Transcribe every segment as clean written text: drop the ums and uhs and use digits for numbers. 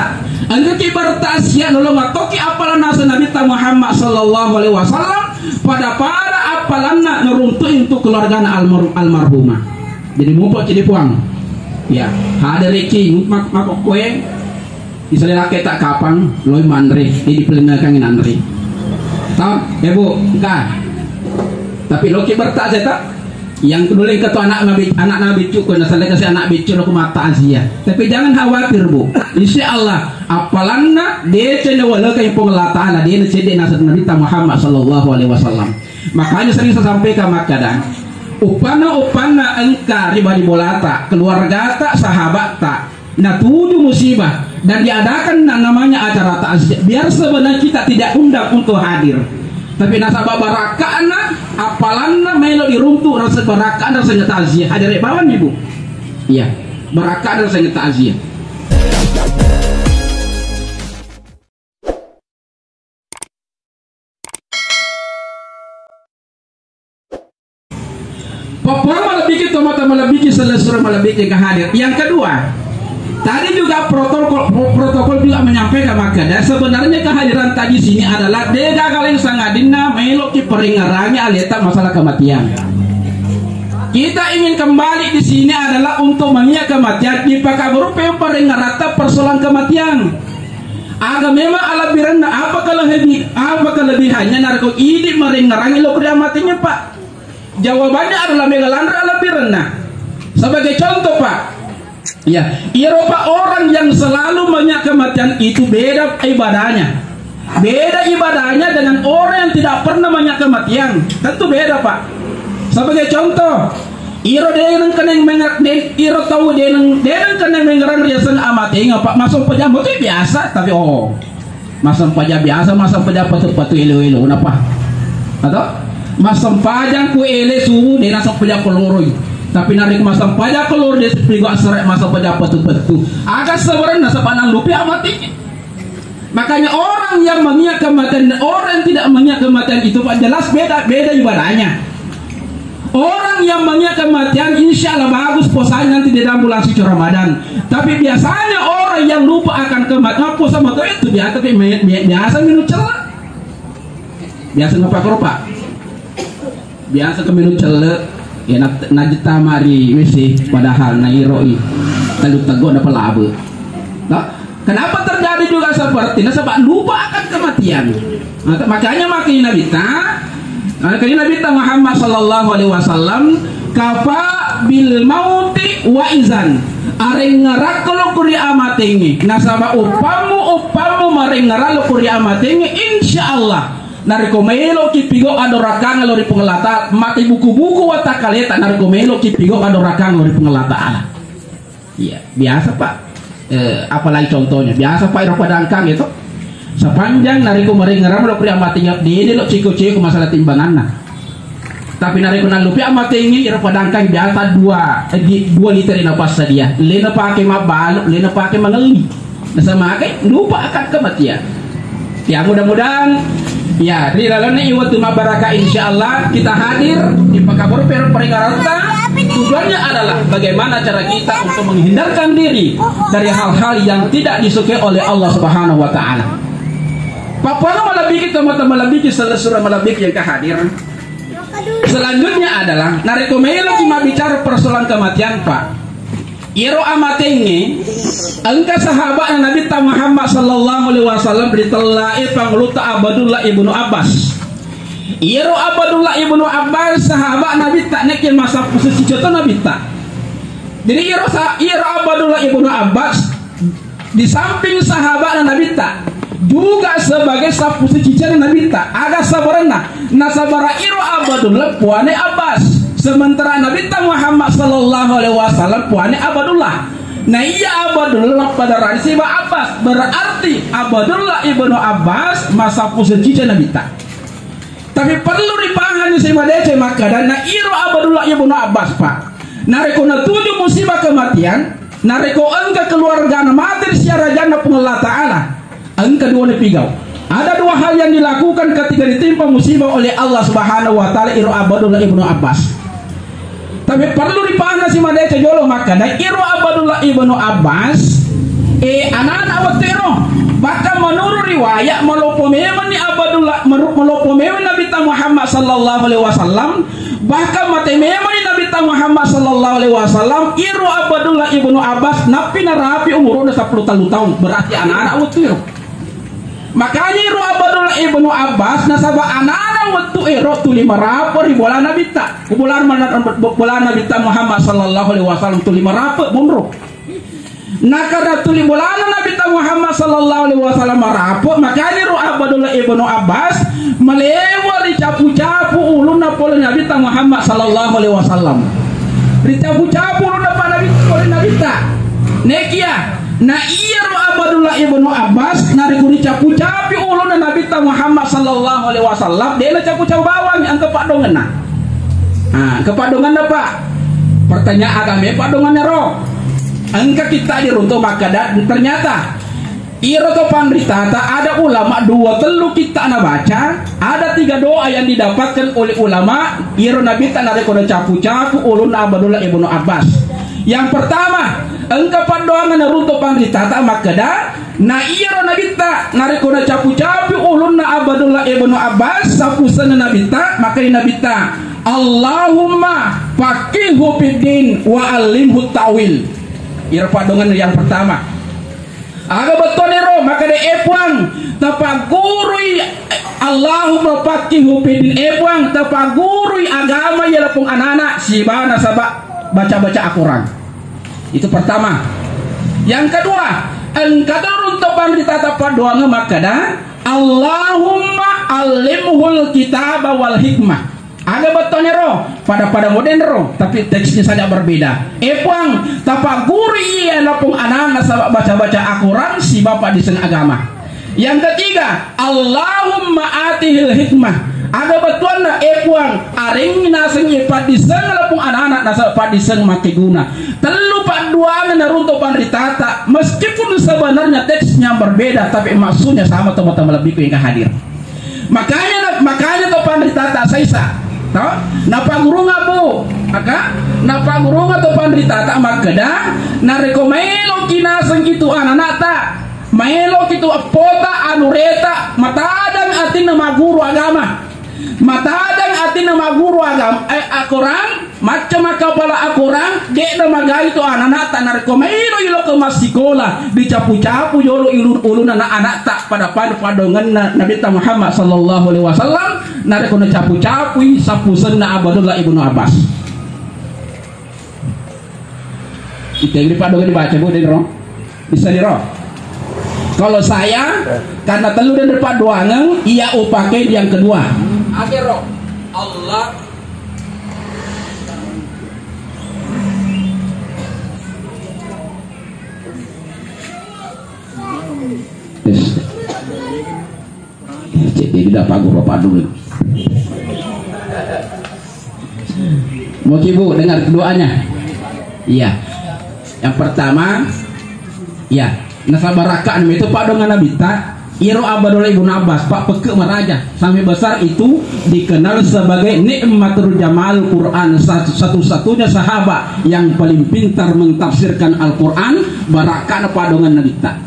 berta angka kibarta sia nolong atoki apalan nasa Nabi Muhammad sallallahu alaihi wasallam pada apalanna neruntuh untuk keluarga almarhumah. Jadi mumpuk jadi puang ya ada reki makok kue misalnya laki tak kapang loy mandre di pelengahkan andri tahu ya bu enggak tapi lo kibarta aja tak yang kedua ke tu anak nabi cukup nasalnya kasih anak bicu aku mata Asia tapi jangan khawatir bu insyaallah apalanna dia cina wala kayak pengelatan dia cede nasab Nabi Muhammad sallallahu alaihi wasallam. Makanya sering saya sampaikan makadang upana engka riba di bolata keluarga tak sahabat tak nah tujuh musibah dan diadakan namanya acara takziah biar sebenarnya kita tidak undang untuk hadir tapi nasabah barakana apalanna melo diruntuh rasa barakana rasanya takziah hadir bawan ibu iya barakana rasanya takziah. Papa malah bikin tomata malah bikin selesai malah bikin kehadir. Yang kedua, tadi juga protokol juga menyampaikan makanya sebenarnya kehadiran tadi sini adalah dega kalian sangadina meloki peringarannya aleta masalah kematian. Kita ingin kembali di sini adalah untuk mengingat kematian di pakaburu peringarata persoalan kematian. Aga memang ala birana apa kelebihannya narko ini meringarangi lo matinya pak. Jawabannya adalah megalandra lebih rendah. Sebagai contoh pak, ya, Eropa orang yang selalu mengingat kematian itu beda ibadahnya. Beda ibadahnya dengan orang yang tidak pernah mengingat kematian. Tentu beda pak. Sebagai contoh, Iro denang keneng mengat Iro tahu denang keneng mengerang riasan amatinya pak. Masuk pejam itu biasa tapi masuk pejam biasa masuk pejam patu elo kenapa? Atau masam pajang ku ele suhu dia nasab pajak peluru tapi narik masam pajak peluru dia sepigo asrek masam pajak petu agak sebenarnya nasab anang lupi amatinya. Makanya orang yang mengingat kematian dan orang yang tidak mengingat kematian itu pak jelas beda ibadahnya. Orang yang mengingat kematian insya Allah bagus posanya nanti di dalam bulan suci Ramadan. Tapi biasanya orang yang lupa akan kematian puasa itu biasa minum celak biasa ngapa pak biasa keminum celek ya najita mari wisi padahal nairoi talu dapat laba. Nah, kenapa terjadi juga seperti ini sebab lupa akan kematian. Nah, makanya Nabi Muhammad sallallahu alaihi wasallam kafa bil mauti wa izan areng ngarak kalau kuri amatengi nasaba upamu mareng ngarak kuri amatengi insyaallah nariko melo kipigo adorakang lori pengelata mati buku-buku wata kaleta nariko melo kipigo adorakang lori pengelata ala. Iya biasa pak. Apalagi contohnya biasa pak iro padangkang itu sepanjang nariko meringeram lo pria matinya dia lo ciko masalah timbangan nah. Tapi nariko nalupi amatingi iro padangkang biasa 2 liter napas sadia lena pakai mabaluk lena pakai mangeli nah sama kayak lupa akan kematian. Ya mudah-mudahan ya, di dalamnya iwatu mabaraka insyaallah kita hadir di Pakabur Peringarata. Tujuannya adalah bagaimana cara kita untuk menghindarkan diri dari hal-hal yang tidak disukai oleh Allah Subhanahu wa taala. Papua malabiki teman-teman malabiki selesai malabiki yang kehadir. Selanjutnya adalah narekomelo cuma bicara persoalan kematian pak. Iro amatengi engka sahabat Nabi Muhammad sallallahu alaihi wasallam beritelai pangluta Abdullah ibnu Abbas. Iro Abdullah ibnu Abbas sahabat Nabi tak nekin masa posisi contoh Nabi tak. Jadi iro Abdullah ibnu Abbas di samping sahabat Nabi tak juga sebagai sapu cicing Nabi tak agak sabarana nasabara iro Abdullah puane Abbas. Sementara Nabi Muhammad sallallahu alaihi wasallam puane Abdullah. Nah iya Abdullah pada rasi Abbas berarti Abdullah ibnu Abbas masa posisi Nabi tak. Tapi perlu dipahami sama dece maka dan iro Abdullah ibnu Abbas pak. Nareko na 7 musibah kematian, nareko engka keluarga mati secara jannah pengelola taala. Engka 2 pigau. Ada 2 hal yang dilakukan ketika ditimpa musibah oleh Allah Subhanahu wa taala iro Abdullah ibnu Abbas. Tapi perlu dipahami si madece jolo maka dan iro Abdullah ibnu Abbas anak-anak watero. Bahkan menurut riwayat melopomewan ni Abdullah melopomewan Nabi Muhammad sallallahu alaihi wasallam. Bahkan matemewan ni Nabi Muhammad sallallahu alaihi wasallam iru Abdullah ibnu Abbas napi narapi umur udah 10 tahun berarti anak-anak watero. Makanya iru Abdullah ibnu Abbas nasabah anak-anak waktu ero tuli marapo ribulan Nabi ta bulan Nabi Muhammad sallallahu alaihi wasallam tuli marapo bumro. Nakara tuli bulan Nabi Muhammad sallallahu alaihi wasallam marapo makanya iru Abdullah ibnu Abbas melewati capu-capu ulun napol Nabi Muhammad sallallahu alaihi wasallam. Capu-capu ulun Nabi ta nekia. Nah iya Abdullah ibnu Abbas narikuri capu-capu ulun Nabi Muhammad sallallahu alaihi wasallam dia capu-capu bawang ang kepadongan nah. Kepadongan apa? Pertanyaan agama padongannya roh. Angka kita diruntuh maka ternyata iro to pandritata ada ulama 2-3 kita ana baca ada 3 doa yang didapatkan oleh ulama iro Nabi narikuri capu-capu ulun Abdullah ibnu Abbas. Yang pertama engkau pandoangan runtuh pandritata makada na iya nabita narikuna capu-capu ulun na Abdullah ibnu Abbas sapusana nabita maka nabita Allahumma faqihu fiddin wa alimhu ta'wil. Ira pandongan yang pertama aga betul ero maka de epuang tapagurui Allahumma faqihu fiddin epuang tapagurui agama ya lapung anak-anak si bana sabak baca-baca Al-Quran. Itu pertama. Yang kedua, engkau untuk ditata doa makada Allahumma alimhul kitab wal hikmah. Ada betulnya roh pada modern roh, tapi teksnya saja berbeda. Epuang tapaguri ia lapung anak baca-baca Al-Quran si bapak di agama. Yang ketiga, Allahumma atihil hikmah. Ada betul na epuang aring naseng ipat diseng lapung anak-anak nasa padiseng make guna. Telu paduangan na runtuh pandritata meskipun sebenarnya teksnya berbeda tapi maksudnya sama teman-teman lebih yang hadir. Makanya to pandritata saisa. Toh, napa guru ngabu? Maka napa guru ngato pandritata makada narekomelo kinaseng itu anak-anak ta. Maelo kitu apota anureta matadang atin na maguru agama. Matadang atin na maguru agama Al-Quran macam makapala Al-Quran dek na magay to anak-anak ta narekomelo ilo ke masikola dicapu-capu yolo ulun anak-anak ta pada padongan Nabi Muhammad sallallahu alaihi wasallam narekono capu-capu sapusen na Abdullah ibnu Abbas. Kita ini padongan dibaca bu dari roh bisa di roh. Kalau saya karena telu dan perpaduangan ia upake yang kedua. Akhirnya Allah jadi tidak pagu padu. Mau ibu dengar keduanya? Iya. Yang pertama, ya. Nasabarakaan itu pak dengan nabita iro Abdullah ibnu Abbas pak peke meraja sampai besar itu dikenal sebagai nikmatul jamal Quran satu-satunya sahabat yang paling pintar mentafsirkan Al-Quran barakan padongan nabita.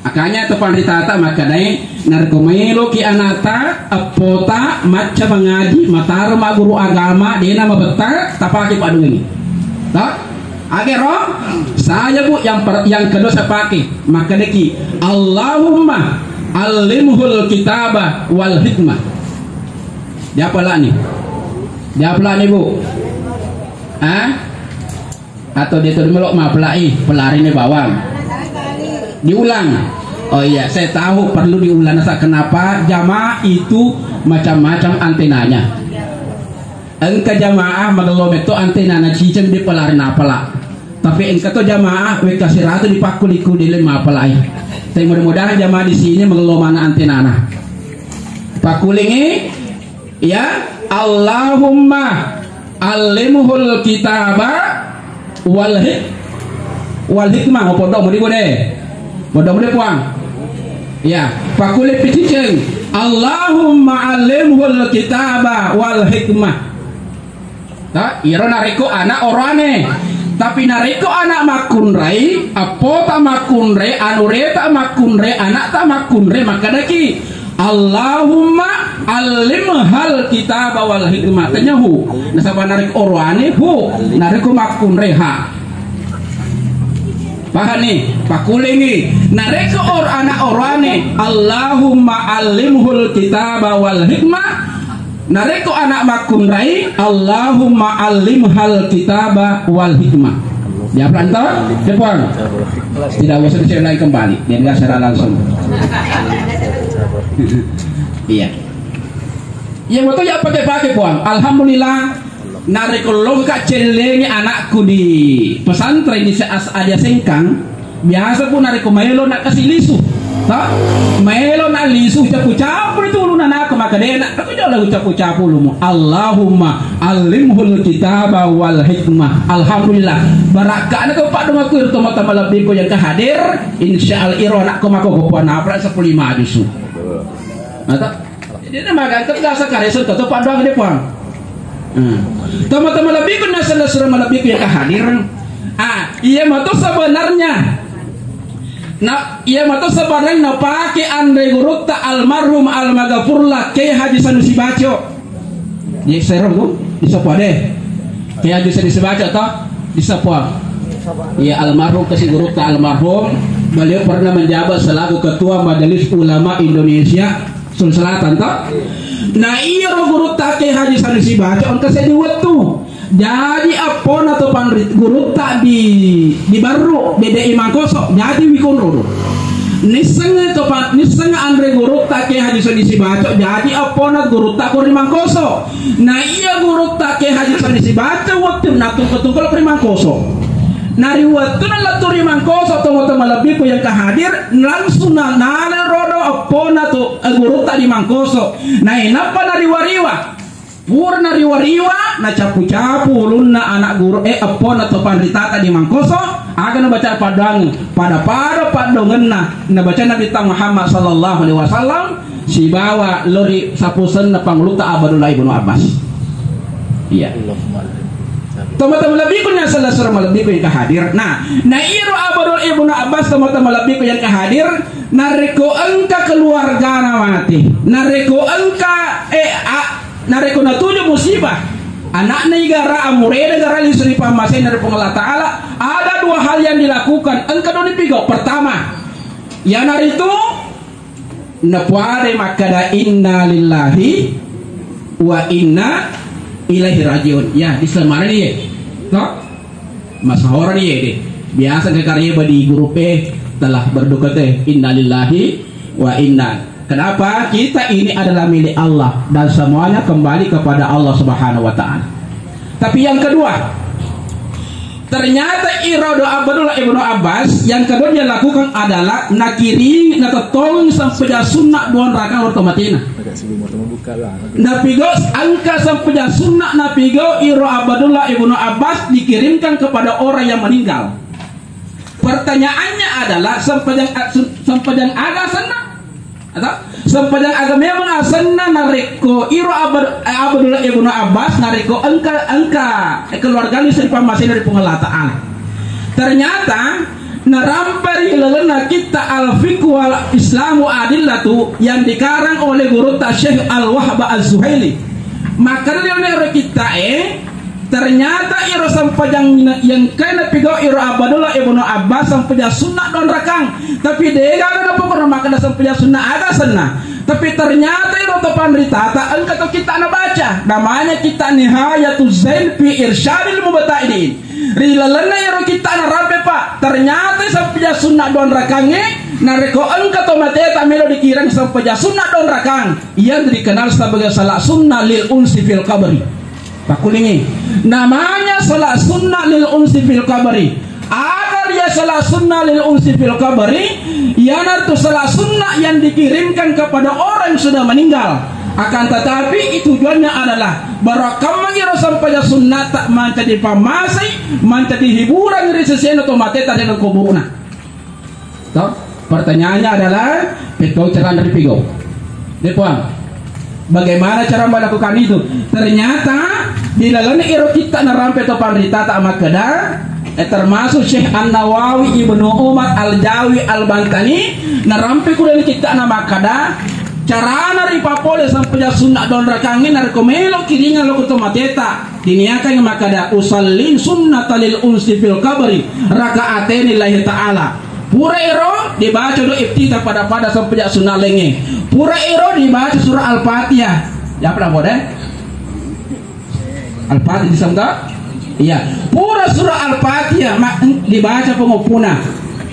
Makanya tepan ditata makadai narkomelo ki anata apota maca mengaji matar ma guru agama dia nama betar tapaki padongan ini. Tak? Akhirnya saya bu yang kedua saya pakai maka deki Allahumma alimhul kitaba wal hikmah. Dia apa lah nih? Dia apa lah nih bu? Atau dia tuh melok mah pelai pelari nih bawang. Diulang. Oh iya saya tahu perlu diulang. Kenapa jamaah itu macam-macam antenanya. Engkau jamaah magelomek to antenana cicem di pelari napala. Tapi engkau to jamaah we kasih ratu dipakuliku di lima pelai. Tapi mudah-mudahan jamaah di sini mengelomana antenana. Pakulingi ya Allahumma alimhul kitaba wal hikmah podong mudi bode. Podong mudi puang. Ya, pakuli piciceng Allahumma alimhul kitaba wal hikmah. Nah, iro nariko anak orane Tapi nareko anak makunrai, apo tak makunrai, anure tak makunrai, anak tak makunrai, maka daki Allahumma alimhal kitab wal hikmah. Tanya hu. Nasaba narik orwane hu, nareko makunrai ha. Paham nih, pakule nih. Nareko anak orwane, Allahumma alimhul kitab wal hikmah. Nareko anak makunrai, Allahumma alimhal kitaba wal hikmah. Ya pelantar, cepuan. Tidak usah diceritain kembali, dia nggak secara langsung. Iya. Yang waktu ya pakai puan. Alhamdulillah. Nareko logika celengi anakku di pesantren di Adia Sengkang. Biasa pun nareko melo nak kasih lisu. Tak, melo na lisu capu-capu itu lu nana maka dia nak tapi jangan capu-capu lu. Allahumma alimhul kitaba wal hikmah. Alhamdulillah. Barakah nak pak dong aku itu mata lebih ko yang kehadir. Insyaallah iro nak ko mako ko na pra 15 bisu. Mata. Dia nama ganteng dah sakaresun to pak dong dia puang. Teman-teman lebih ko na surah lebih ko yang kehadir. Iya matu sebenarnya. Nah, ia mata sebarang na pakai andre guru ta almarhum almagafurlah Kiai Haji Sanusi Baco. Ye serong tu disapa deh. Kiai Haji Sanusi Baco toh disapa. Ya almarhum kasih guru ta almarhum, beliau pernah menjabat selaku ketua Majelis Ulama Indonesia Sulawesi Selatan toh. Nah, iya guru ta Kiai Haji Sanusi Baco on kasih diwetu. Jadi apon atau panrit guru tak di baru BDI Mangkoso jadi wikonro niseng andre guru tak ke Haji Sanusi Baco jadi apon at guru tak ko Mangkoso. Nah iya guru tak ke Haji Sanusi Baco waktu natung-tungkol pri Mangkoso. Nari waktu nalaturi Mangkoso teman-teman lebih ko yang kehadir langsung nana rodo apon atau guru tak di Mangkoso. Nah inapa nari wariwa purna riwa-riwa na capu-capu lunna anak guru apon atau pandritata di Mangkoso akan baca padang pada padongenna na baca Nabi Muhammad sallallahu alaihi wasallam si bawa lori sapusen na pangluta Abdullah ibnu Abbas. Iya. Teman-teman lebih punya salah seorang lebih yang kehadir. Nah iru Abdullah ibnu Abbas teman-teman lebih yang kehadir. Nareko engka keluarga mati. Nareko engka nareko na tujuh musibah anak negara amure negara lisuri pamasen dari Allah Ta'ala. Ada dua hal yang dilakukan engkau doni pigo. Pertama ya nari itu napuade makada inna lillahi wa inna ilaihi rajiun. Ya di semana dia no masahora dia deh biasa ke karya di grup telah berduka teh inna lillahi wa inna. Kenapa? Kita ini adalah milik Allah dan semuanya kembali kepada Allah Subhanahu wa taala. Tapi yang kedua, ternyata irodo Abdullah ibnu Abbas yang kedua dia lakukan adalah nakiri natatong sampai sunnah duan raka otomatina. Napigo angka sampai sunnah napigo iro Abdullah ibnu Abbas dikirimkan kepada orang yang meninggal. Pertanyaannya adalah sampai ada sunnah atau sepanjang agama mengasanna nareko iro Abdullah ibnu Abbas nareko angka keluarga istri pamasin dari pengelataan. Ternyata narampari lelena kita al-fiqh wal islamu adillatu yang dikarang oleh guru Syekh Al-Wahhab Az-Zuhaili. Maka dia kita ternyata iro sampajang yang kena pigo iro Abdullah ibnu Abbas sampajang sunnah don rakang. Tapi dia ada pokoknya maka sampajang sunnah ada sana. Tapi ternyata iro topan ritata engkau atau kita na baca namanya kita Nihayatul Zain fi Irsyadil Mubtadi'in. Rilalana iro kita na rampe pak. Ternyata sampajang sunnah don rakangnya nareko engkau tomateta melo dikirang sampajang sunnah don rakang yang dikenal sebagai salat sunnah lil unsi fil qabri. Pakulingi namanya salat sunnah lil unsi fil qabri. Agar ya salat sunnah lil unsi fil qabri yana tu salat sunnah yang dikirimkan kepada orang yang sudah meninggal. Akan tetapi tujuannya adalah barakam mengira sampai sunnah tak menjadi pamasai menjadi hiburan dari sesian atau mateta dengan kuburuna. Toh pertanyaannya adalah betul cara dari pigo. Depan bagaimana cara melakukan itu? Ternyata di dalam iro kita narampe to pandita tak makada termasuk Syekh An-Nawawi Ibnu Umar Al-Jawi Al-Bantani narampi kulen kita nama kada carana ripapole sampai sunnah don rakangin narkomelo kiringan lo kutu mateta diniakan makada usallin sunnatalil unsi fil kabri raka'atain lillahi ta'ala pura iro dibaca do iftitah pada sampai sunnah lenge pura iro dibaca surah Al-Fatihah ya pernah boleh Al-Fatihah disangka iya pura surah Al-Fatihah dibaca pengopuna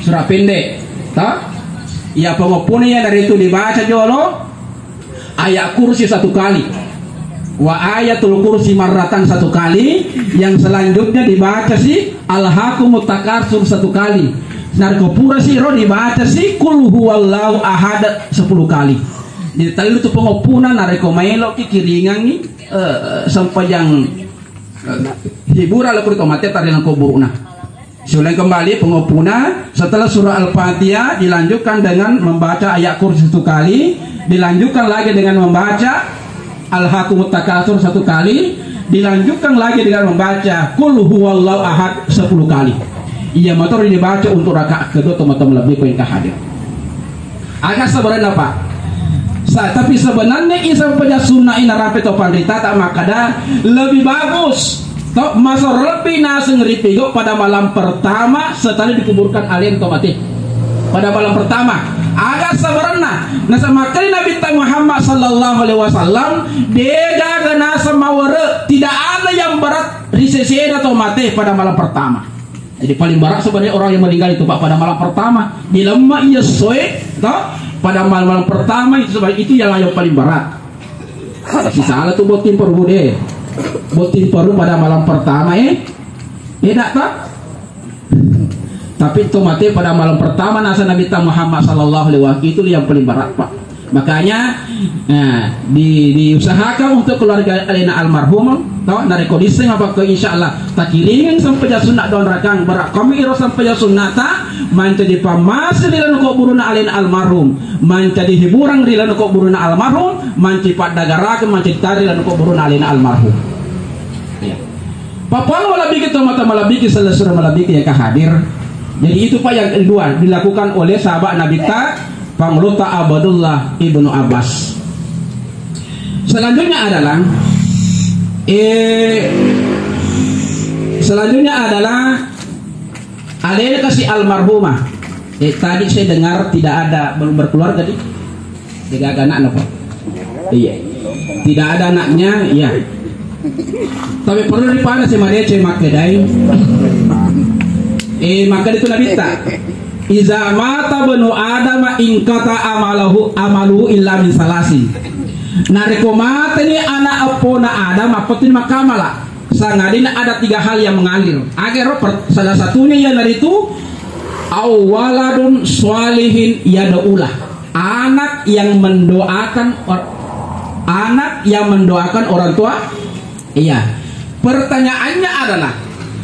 surah pendek tak iya pengopuna ya dari itu dibaca jolo ayat kursi 1 kali wa ayatul kursi marratan 1 kali yang selanjutnya dibaca si alhaqumut takatsur 1 kali narkopura si ro dibaca si kul huwallahu ahad 10 kali jadi tadi itu pengopuna nareko maelo kiringan ni sampai yang hiburan laku mati tadi nang kuburuna Sulang kembali pengopuna setelah surah Al-Fatihah dilanjutkan dengan membaca ayat kursi 1 kali, dilanjutkan lagi dengan membaca Al-Hakumut Takatsur 1 kali, dilanjutkan lagi dengan membaca Qul huwallahu ahad 10 kali. Ia motor dibaca untuk rakaat kedua teman-teman lebih yang hadir. Agak sebenarnya Pak. Tapi sebenarnya isa punya sunnah ina rapi topan rita tak makada lebih bagus. Tok masuk lebih nasi ngeripigo pada malam pertama setelah dikuburkan alien mati. Pada malam pertama agak sebenarnya nasa makali Nabi Muhammad sallallahu alaihi wasallam dega gana samawara tidak ada yang berat risese atau mati pada malam pertama. Jadi paling berat sebenarnya orang yang meninggal itu Pak pada malam pertama dilema ia soe toh pada malam pertama itu sebab itu yang paling berat. Si salah tuh buat tim perbude. Butin perlu pada malam pertama tidak tak tapi itu mati pada malam pertama nasa Nabi Muhammad sallallahu alaihi wasallam itu yang paling berat Pak. Makanya diusahakan untuk keluarga alina almarhum tahu dari kondisi apa ke insyaallah tak kiringin sampai sunat don rakang berak kami iro sampai sunnata menjadi pamas di lanu kuburuna alina almarhum menjadi hiburan di lanu kuburuna almarhum mencipat dagarakan mencari tari lanu kuburuna alina almarhum ya papal malabiki to mata malabiki selesai malabiki yang hadir. Jadi itu Pak yang kedua dilakukan oleh sahabat Nabi Pangluta Abdullah ibnu Abbas. Selanjutnya adalah ada kasih almarhumah. Tadi saya dengar tidak ada belum berkeluar tadi. Tidak ada anak apa? Iya. Tidak ada anaknya, iya. Tapi perlu dipandang sama dia cemak kedai. Maka itu Nabi Iza mata benu Adam ingkata amaluhu illa min salasi. Nareko mata ni anak apona Adam apa tu makamala. Sangadina ada 3 hal yang mengalir. Agar salah satunya yang dari itu awaladun swalihin yadaulah. Anak yang mendoakan orang tua. Iya. Pertanyaannya adalah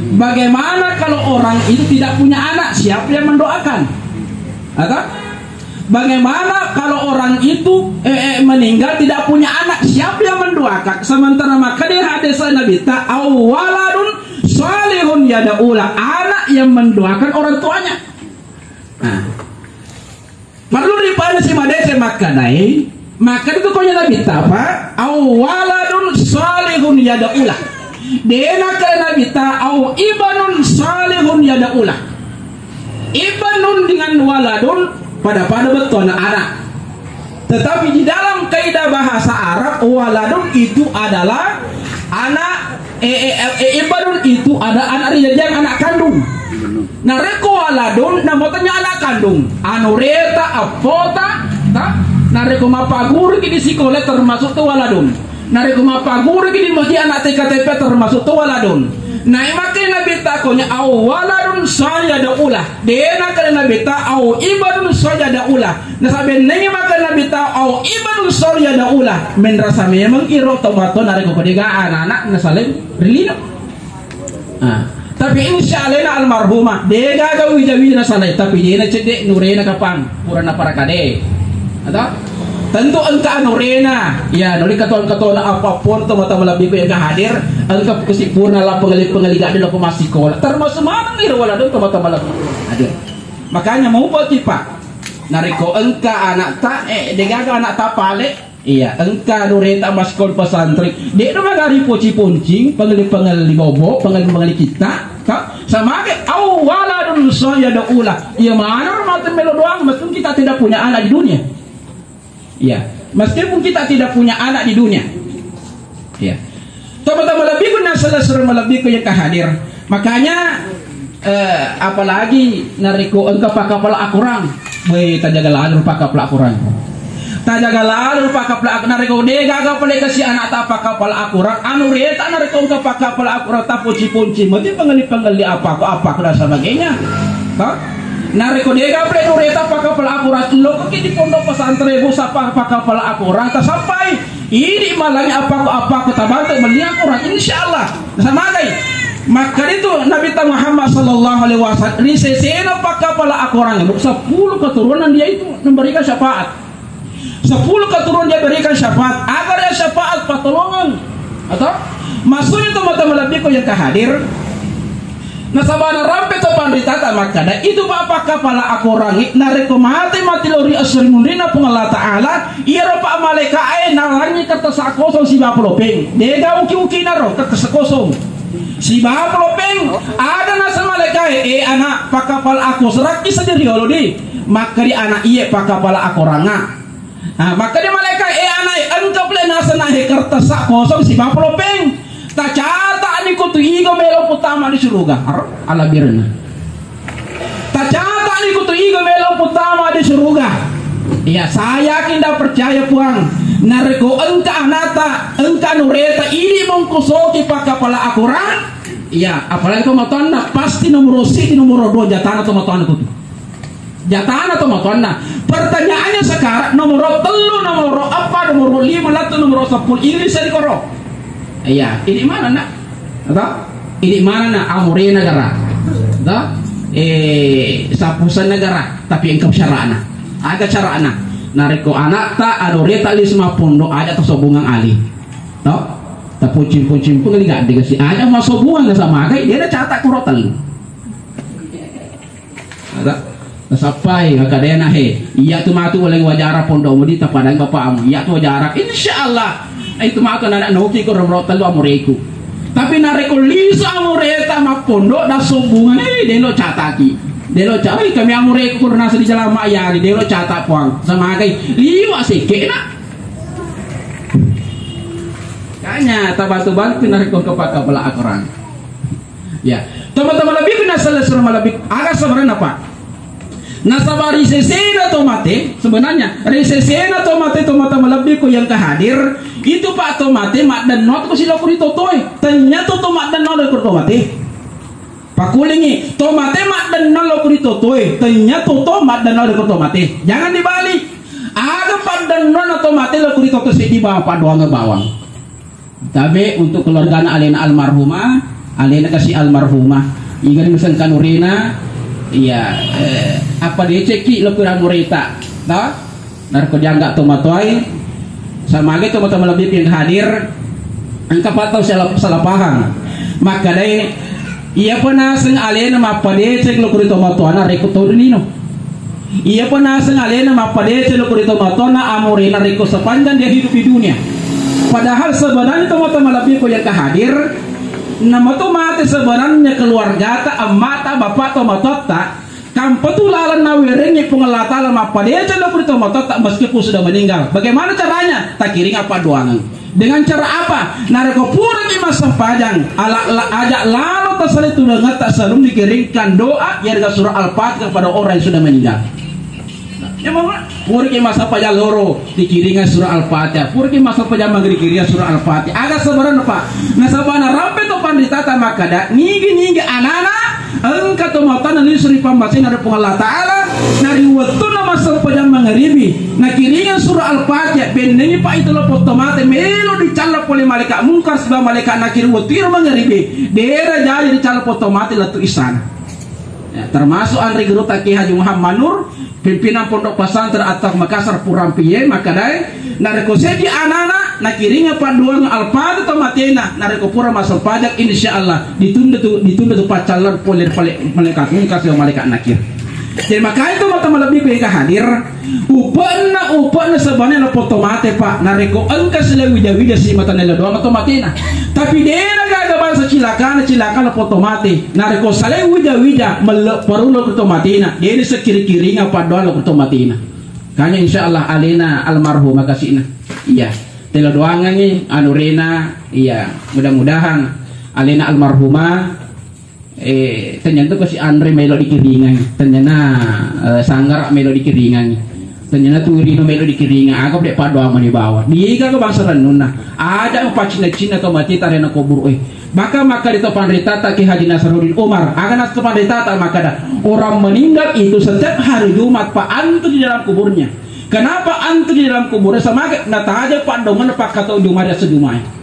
bagaimana kalau orang itu tidak punya anak, siapa yang mendoakan? Atau bagaimana kalau orang itu meninggal tidak punya anak, siapa yang mendoakan? Sementara maka di hadis Nabi awaladun salihun yadaulah, anak yang mendoakan orang tuanya. Nah, perlu dipahami si madese makadai, maka itu konya Nabi apa? Awaladun salihun yadaulah. Dena karena kita au ibanun salihun yadaulah. Ibanun dengan waladun pada betul anak. Tetapi di dalam kaidah bahasa Arab waladun itu adalah anak ibanun itu ada anak yang anak kandung. Nah reko waladun namanya anak kandung. Anu reta apota ta nareko mapagur di sekolah termasuk tu waladun. Nari kumapagur gini mesti anak TKTP termasuk tu waladun. Nah makin Nabi takonya au waladun saya daulah. Dia nak Nabi ta au ibadun saya daulah. Nah sampai nengi makan Nabi ta au ibadun saya daulah. Menrasa memang iro tomato nari kupediga anak nasalim rilino. Tapi insyaallah almarhumah dia gagal wijawi nasalai tapi dia nak cedek nurena kapang purana para kade. Atau tentu engka anurena ya dari katon-katon apapun mata malabi ko yang hadir engka kesipurna lah pengali-pengali dulu masih sekolah termasuk mana nih wala dong mata malabi hadir makanya mau buat pak nariko engka anak ta degaga anak ta pale iya engka nureta maskol pesantren dia udah magari poci-poncing pengali-pengali bobo pengali-pengali kita sama ke awala dulu saya ada ulah ya mana mata melo doang meskipun kita tidak punya anak di dunia. Ya, meskipun kita tidak punya anak di dunia. Ya. Teman-teman lebih pun nasalah lebih yang hadir. Makanya apalagi nariko engkau pakapala akurang. Wei tajagalan rupa kapala akurang. Tajagalan rupa kapala nariko dega kapala kasih anak ta pakapala akurang. Anu reta nariko engkau pakapala akurang ta punci-punci. Mesti pengali-pengali apa dan sebagainya. Nariko dega ple nureta pakapala akurat lo kok di pondok pesantren bu sapa pakapala akurat sampai ini malangnya apa ketabante melihat akurat insyaallah sama guys maka itu Nabi Muhammad sallallahu alaihi wasallam risesena pakapala akurat 10 keturunan dia itu memberikan syafaat 10 keturunan dia berikan syafaat agar ya syafaat pertolongan atau maksudnya teman-teman lebih kau yang kehadir. Nah sabana rampe to pandita makada itu bapak kepala aku rangi nareko mati lori asrimundina pengala taala iya ropa maleka nalangi kertas kosong si bapolopeng dega uki naro kertas kosong si bapolopeng ada nasa maleka anak pakapal aku seraki sendiri holo di maka di anak iya pakapala aku ranga maka di maleka anak engkau boleh nasa nahe kertas kosong si bapolopeng tak cata ni kutu igo melo putama di surga ala birna tak cata ni kutu igo melo putama di surga ya saya kinda percaya puang nareko engka anata engka nureta ini mongkosoki pakapala akuran ya apalagi kau matonna pasti nomor 2 jatana atau matonna kutu jatana atau matonna pertanyaannya sekarang nomor 3 nomor 4 nomor 5 latu nomor 10 ini bisa dikorok. Iya, ini mana nak? Atau ini mana nak? Amure negara, atau sapusan negara. Tapi engkau syarana, ada syarana. Nariko anak tak ada reta lisma pondok ada tersobungan ali, tau? Tak puncing pun enggak dikasih ada masuk buang sama kayak dia ada catat kurotan. Ada sampai kadena iya tu matu oleh wajara pondok mudi tapadang bapamu iya tu wajara insyaallah itu matu anak noki ko romrotal lo amureku tapi nareko lisa amureta ma pondok da sombungan delo cataki delo catai kami amureku ko nasa di jalan maya di delo catak puang sama kai liwa sike na kanya tabatu-bantu nareko kepada bala akuran ya teman-teman lebih kena selesai lebih agak sebenarnya apa nasabah risesena tomate sebenarnya risesena tomate lebih ko yang kehadir itu pak tomate mak dan not ko sila ko dito toy tanya to tomat dan not ko tomate pakulingi tomate mak dan not ko dito toy tanya to tomat dan not ko tomate jangan dibalik ada pak dan not tomate ko dito to si di bawah doang bawang tapi untuk keluarga alena almarhumah alena kasih almarhumah ingat misalkan kanurina iya apa dia ceki lo kurang murita tau narko jangga tomatoi sama lagi teman-teman lebih yang hadir engkau patau salah paham maka dari iya pernah seng alena apa dia cek lo kurang tomatoana reko todinino iya pernah seng alena apa dia cek lo kurang tomatona amorina reko sepanjang dia hidup di dunia padahal sebenarnya teman-teman lebih yang hadir nama tu mati sebenarnya keluarga ta amata bapak to matota kampetulalan nawirengi pengelata lama apa dia cendok berita matota meskipun sudah meninggal bagaimana caranya tak kiring apa doangan dengan cara apa nareko pura di masa panjang ajak lalu tersalit tu dengan tak selalu dikirimkan doa yang dengan surah al-fatihah kepada orang yang sudah meninggal ya mama pura di masa panjang loro dikirimkan surah al-fatihah pura di masa panjang dikirimkan surah al-fatihah agak sebenarnya pak nasabana rampe to pandita tamakada nigi anak-anak engkau tomatan ini suri pambasin ada pengalat Ta'ala nari waktu nama sepajang mengharibi nah kiringan surah al-fatihah bendengi pak itu lepas tomate melo dicalap oleh malaikat mungkar sebab malaikat nakir waktu mengharibi daerah jadi dicalap tomate latu istana ya, termasuk Andri Geruta Ki Haji Muhammad Nur pimpinan pondok pesantren atau Makassar Purampiye makadai nareko seji anak-anak nakiringa paduan alpada atau matena nareko pura masuk pajak insyaallah ditunda tuh pacalan polir malaikat kasih malaikat nakir. Jadi makanya itu mata lebih baik hadir upana sebenarnya foto mate pak nareko engkas le wija si mata nela doang atau matena tapi dia naga bahasa cilakan foto mate nareko sale wija melok perlu foto matena dia ini sekiri-kiri ngapa doang foto matena kanya insyaallah alena almarhum makasihna iya tela doangan nih anurena iya mudah-mudahan alena almarhumah ternyata ko si Andre melo di kiringan ternyata sanggar melo di kiringan ternyata Turino melo di kiringan aku dek padu ama di bawah dia kan bangsa renuna ada empat Cina atau mati tarena kubur maka di topan rita tak Ki Haji Nasruddin Umar akan topan rita tak maka ada orang meninggal itu setiap hari Jumat pak antu di dalam kuburnya kenapa antu di dalam kuburnya sama nata aja pak dongan pak kata Jumat ya sejumai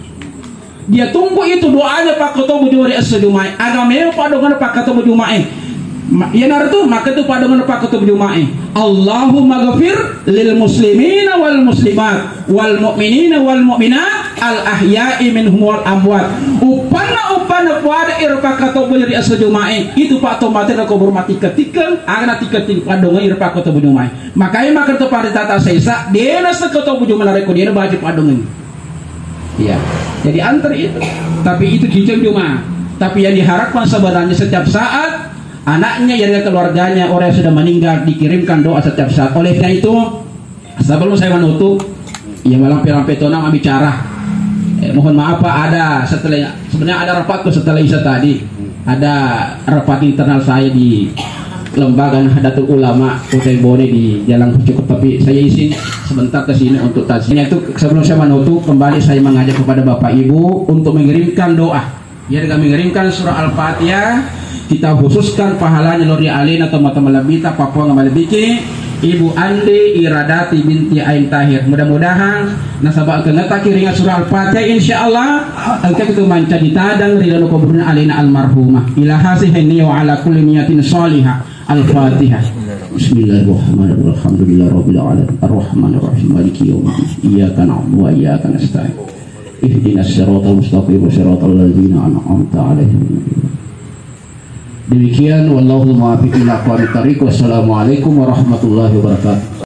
dia tunggu itu doanya pak ketua bujumai asjumai agamanya pak dengan pak ketua bujumai ya nartu maka itu pak dengan pak ketua bujumai Allahumma ghafir lil muslimina wal muslimat wal mu'minina wal mu'minat al ahya'i minhum wal amwat upana pada irpa ketua bujumai asjumai itu pak tomater ko bermati ketika akan ketika pak dengan irpa ketua bujumai makanya maka itu pada tata sesa dia nasa ketua bujumai nareko dia baca pak dengan iya jadi antar itu tapi itu cicing cuma tapi yang diharapkan sebenarnya setiap saat anaknya yang keluarganya orang yang sudah meninggal dikirimkan doa setiap saat oleh karena itu sebelum saya menutup ya malam petonang bicara mohon maaf Pak ada setelah sebenarnya ada rapatku setelah Isya tadi ada rapat internal saya di lembaga Nahdlatul Ulama Kota Bone di Jalan Cukup tapi saya izin sebentar ke sini untuk tanya itu sebelum saya menutup kembali saya mengajak kepada Bapak Ibu untuk mengirimkan doa ya dengan mengirimkan surah Al-Fatihah kita khususkan pahalanya Lori Alin atau Mata Malabita Papua Ngamalabiki Ibu Andi Iradati binti Ain Tahir mudah-mudahan nasabah keneta kiringan surah Al-Fatihah insyaallah engkau itu manca ditadang ridho kuburna alina almarhumah ilahasi henni wa ala kulli niyatin shalihah Al-Fatihah. Bismillahirrahmanirrahim. Alhamdulillahirabbil alamin. Arrahmanirrahim. Maliki yaumiddin. Iyyaka na'budu wa iyyaka nasta'in. Ihdinas siratal mustaqim, siratal ladzina an'amta 'alaihim. Demikian wallahu muwaffiq ila aqwamit thariq. Wassalamualaikum warahmatullahi wabarakatuh.